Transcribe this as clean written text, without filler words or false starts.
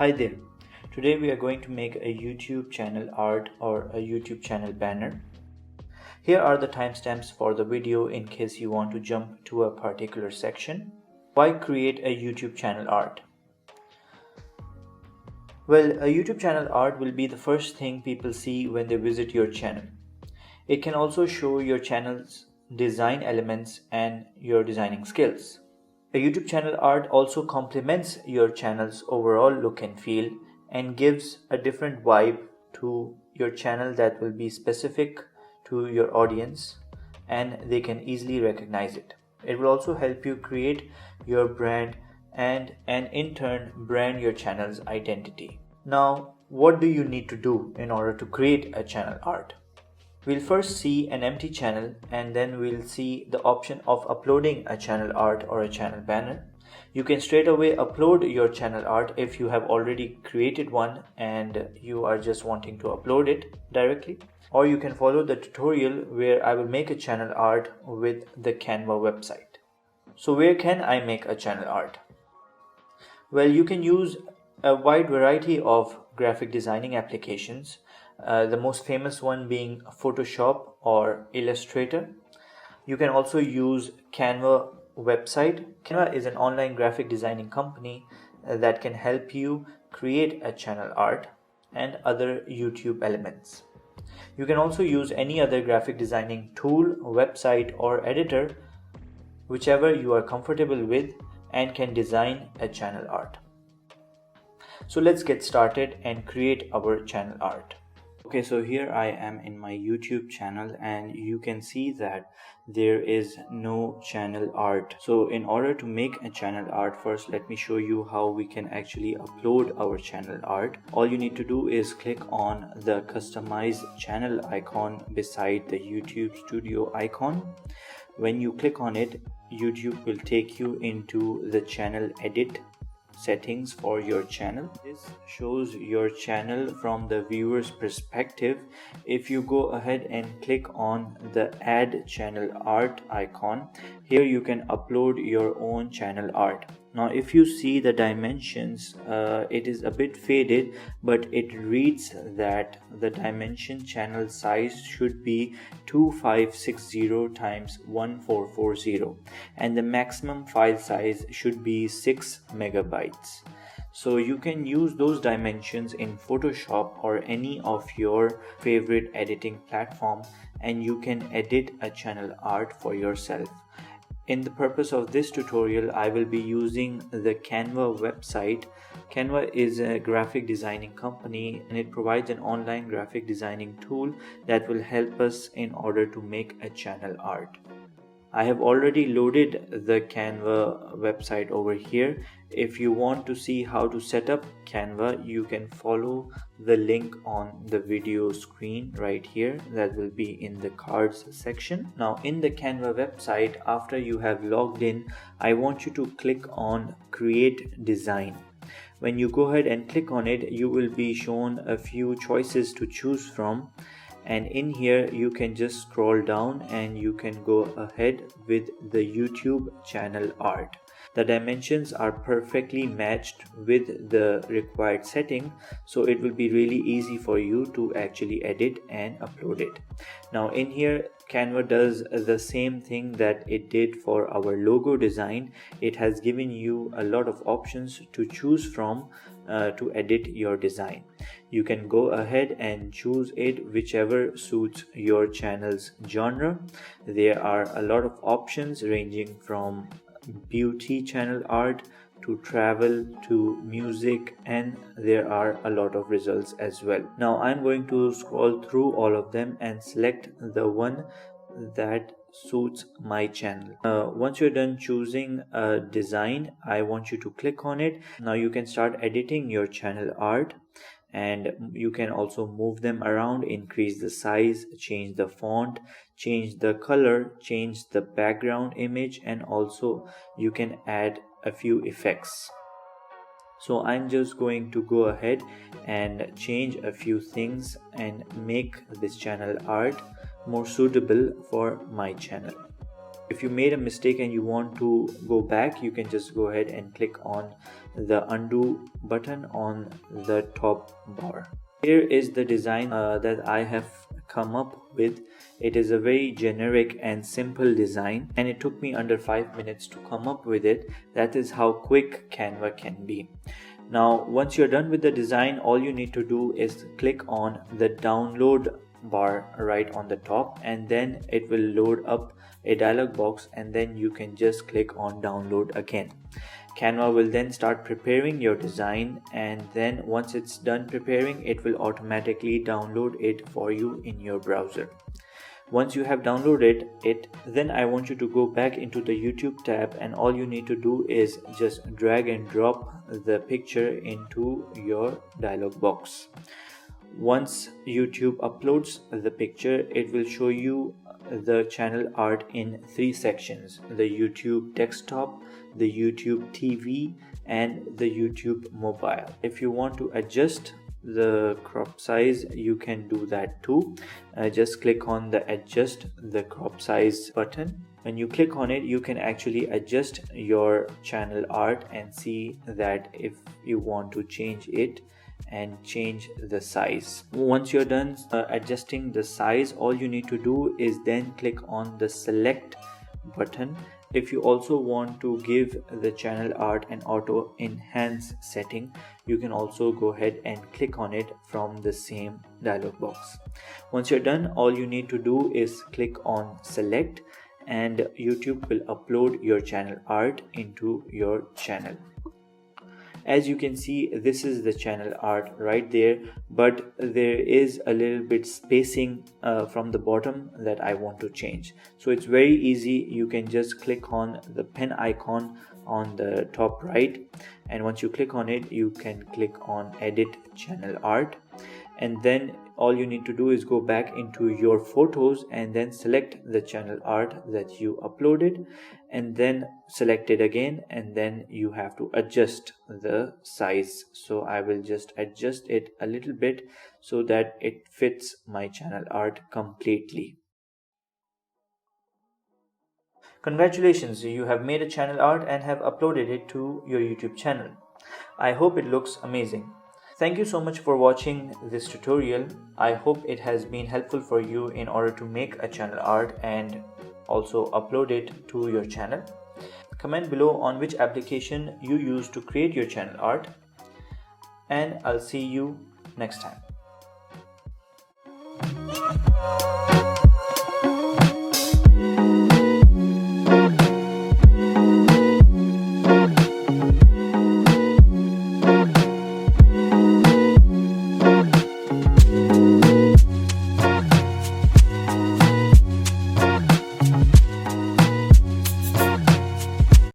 Hi there. Today we are going to make a YouTube channel art or a YouTube channel banner. Here are the timestamps for the video in case you want to jump to a particular section. Why create a YouTube channel art? Well, a YouTube channel art will be the first thing people see when they visit your channel. It can also show your channel's design elements and your designing skills. A YouTube channel art also complements your channel's overall look and feel and gives a different vibe to your channel that will be specific to your audience and they can easily recognize it. It will also help you create your brand and in turn brand your channel's identity. Now, what do you need to do in order to create a channel art? We'll first see an empty channel and then we'll see the option of uploading a channel art or a channel banner. You can straight away upload your channel art if you have already created one and you are just wanting to upload it directly. Or you can follow the tutorial where I will make a channel art with the Canva website. So where can I make a channel art? Well, you can use a wide variety of graphic designing applications. The most famous one being Photoshop or Illustrator. You can also use Canva website. Canva is an online graphic designing company that can help you create a channel art and other YouTube elements. You can also use any other graphic designing tool, website or editor, whichever you are comfortable with, and can design a channel art. So let's get started and create our channel art. Okay, so here I am in my YouTube channel and you can see that there is no channel art. So in order to make a channel art, first let me show you how we can actually upload our channel art. All you need to do is click on the customize channel icon beside the YouTube Studio icon. When you click on it, YouTube will take you into the channel edit settings for your channel. This shows your channel from the viewer's perspective. If you go ahead and click on the add channel art icon, here you can upload your own channel art. Now if you see the dimensions, it is a bit faded, but it reads that the dimension channel size should be 2560 times 1440 and the maximum file size should be 6 megabytes. So you can use those dimensions in Photoshop or any of your favorite editing platform and you can edit a channel art for yourself. In the purpose of this tutorial, I will be using the Canva website. Canva is a graphic designing company and it provides an online graphic designing tool that will help us in order to make a channel art. I have already loaded the Canva website over here. If you want to see how to set up Canva, you can follow the link on the video screen right here that will be in the cards section. Now in the Canva website, after you have logged in, I want you to click on create design. When you go ahead and click on it, you will be shown a few choices to choose from. And in here you can just scroll down and you can go ahead with the YouTube channel art. The dimensions are perfectly matched with the required setting, so it will be really easy for you to actually edit and upload it. Now in here Canva does the same thing that it did for our logo design. It has given you a lot of options to choose from to edit your design. You can go ahead and choose it whichever suits your channel's genre. There are a lot of options ranging from beauty channel art to travel to music, and there are a lot of results as well. Now I'm going to scroll through all of them and select the one that suits my channel. Once you're done choosing a design, I want you to click on it. Now you can start editing your channel art and you can also move them around, increase the size, change the font, change the color, change the background image, and also you can add a few effects. So I'm just going to go ahead and change a few things and make this channel art more suitable for my channel. If you made a mistake and you want to go back, you can just go ahead and click on the undo button on the top bar. Here is the design that I have come up with. It is a very generic and simple design, and it took me under 5 minutes to come up with it. That is how quick Canva can be. Now, once you're done with the design, all you need to do is click on the download bar right on the top, and then it will load up a dialog box, and then you can just click on download again. Canva will then start preparing your design, and then once it's done preparing, it will automatically download it for you in your browser. Once you have downloaded it, then I want you to go back into the YouTube tab, and all you need to do is just drag and drop the picture into your dialog box. Once YouTube uploads the picture, it will show you the channel art in 3 sections: the YouTube desktop, the YouTube TV, and the YouTube mobile. If you want to adjust the crop size, you can do that too. Just click on the adjust the crop size button. When you click on it, you can actually adjust your channel art and see that if you want to change it and change the size. Once you're done adjusting the size, all you need to do is then click on the select button. If you also want to give the channel art an auto enhance setting, you can also go ahead and click on it from the same dialog box. Once you're done, all you need to do is click on select, and YouTube will upload your channel art into your channel. As you can see, this is the channel art right there, but there is a little bit spacing from the bottom that I want to change. So it's very easy. You can just click on the pen icon on the top right, and once you click on it, you can click on edit channel art, and then all you need to do is go back into your photos and then select the channel art that you uploaded, and then select it again, and then you have to adjust the size. So I will just adjust it a little bit so that it fits my channel art completely. Congratulations, you have made a channel art and have uploaded it to your YouTube channel. I hope it looks amazing. Thank you so much for watching this tutorial. I hope it has been helpful for you in order to make a channel art and also upload it to your channel. Comment below on which application you use to create your channel art, and I'll see you next time.